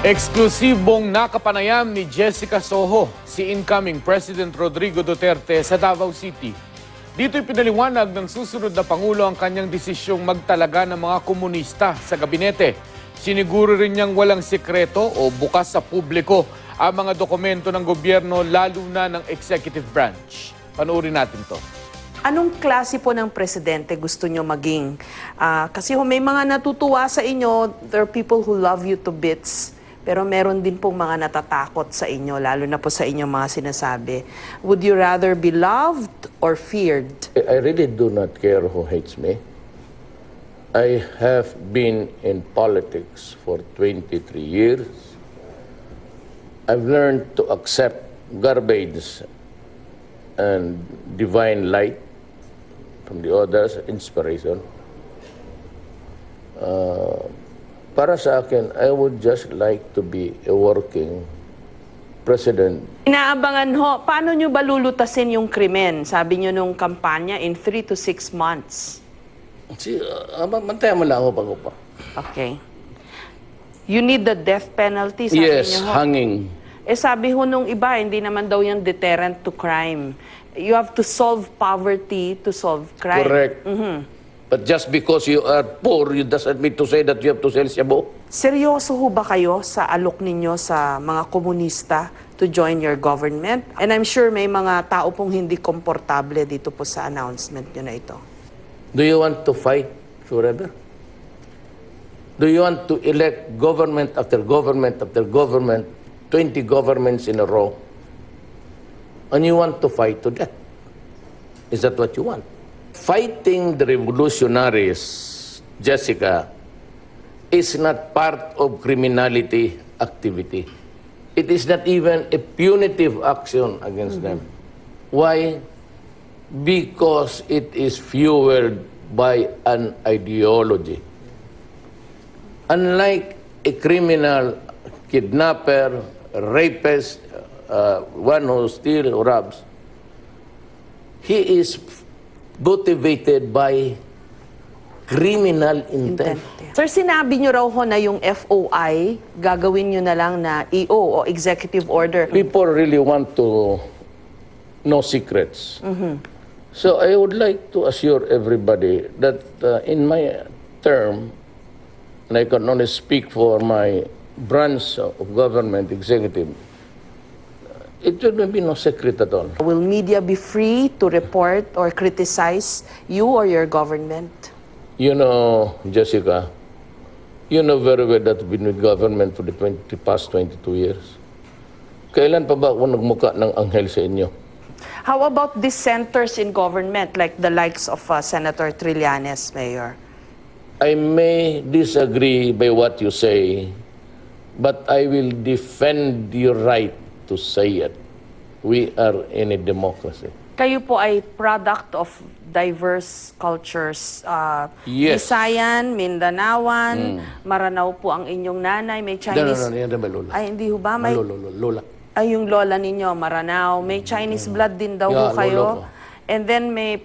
Eksklusibong nakapanayam ni Jessica Soho, si incoming President Rodrigo Duterte sa Davao City. Dito'y pinaliwanag ng susunod na Pangulo ang kanyang desisyong magtalaga ng mga komunista sa gabinete. Siniguro rin niyang walang sikreto o bukas sa publiko ang mga dokumento ng gobyerno lalo na ng executive branch. Panoorin natin to. Anong klase po ng presidente gusto nyo maging? Kasi may mga natutuwa sa inyo, there are people who love you to bits. Pero meron din pong mga natatakot sa inyo, lalo na po sa inyong mga sinasabi. Would you rather be loved or feared? I really do not care who hates me. I have been in politics for 23 years. I've learned to accept garbage and divine light from the others, inspiration. Para sa akin, I would just like to be a working president. Inaabangan ho, paano nyo ba lulutasin yung krimen? Sabi nyo nung kampanya, in 3 to 6 months. Mantayan mo lang ako pag-upa. Okay. You need the death penalty, sabi Yes, nyo ho. hanging. Sabi ho nung iba, hindi naman daw yung deterrent to crime. You have to solve poverty to solve crime. Correct. But just because you are poor, you doesn't mean to say that you have to sell shabu. Seryoso ho ba kayo sa alok ninyo sa mga komunista to join your government? And I'm sure may mga tao pong hindi komportable dito po sa announcement nyo na ito. Do you want to fight forever? Do you want to elect government after government after government, 20 governments in a row, and you want to fight to death? Is that what you want? Fighting the revolutionaries, Jessica, is not part of criminality activity. It is not even a punitive action against them. Why? Because it is fueled by an ideology. Unlike a criminal, kidnapper, rapist, one who steals or robs, he is motivated by criminal intent. Sir, sinabi nyo raw ho na yung FOI, gagawin nyo na lang na EO o Executive Order. People really want to know secrets. So I would like to assure everybody that in my term, and I can only speak for my branch of government, executive, it will be no secret at all. Will media be free to report or criticize you or your government? You know, Jessica, you know very well that I've been with government for the past 22 years. Kailan pa ba ako nagmukha ng anghel sa inyo? How about dissenters in government, like the likes of Senator Trillanes, Mayor? I may disagree by what you say, but I will defend your right to say it. We are in a democracy. Kayo po ay product of diverse cultures. Yes. Visayan, Mindanaoan, Maranao po ang inyong nanay, may Chinese... No, yan na ba, Lola? Ay, hindi ho ba? May... Lola. Ay, yung lola ninyo, Maranao. May Chinese blood din daw ho kayo. And then may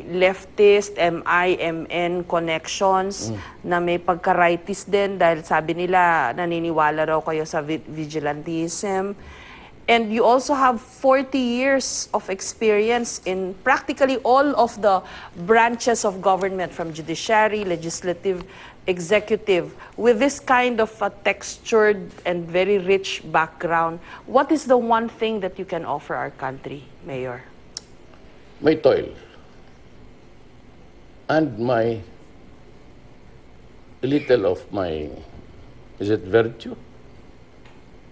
leftist, MIMN connections na may pagka-rightist din dahil sabi nila naniniwala raw kayo sa vigilantism. And you also have 40 years of experience in practically all of the branches of government, from judiciary, legislative, executive. With this kind of a textured and very rich background, what is the one thing that you can offer our country, Mayor? My toil. And my little of my, is it virtue?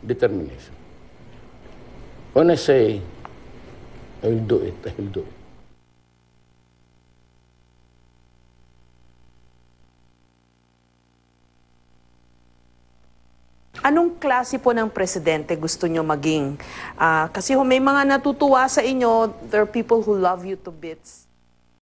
Determination. When I say, I will do it, I will do it. Anong klase po ng presidente gusto nyo maging? Kasi may mga natutuwa sa inyo, there are people who love you to bits.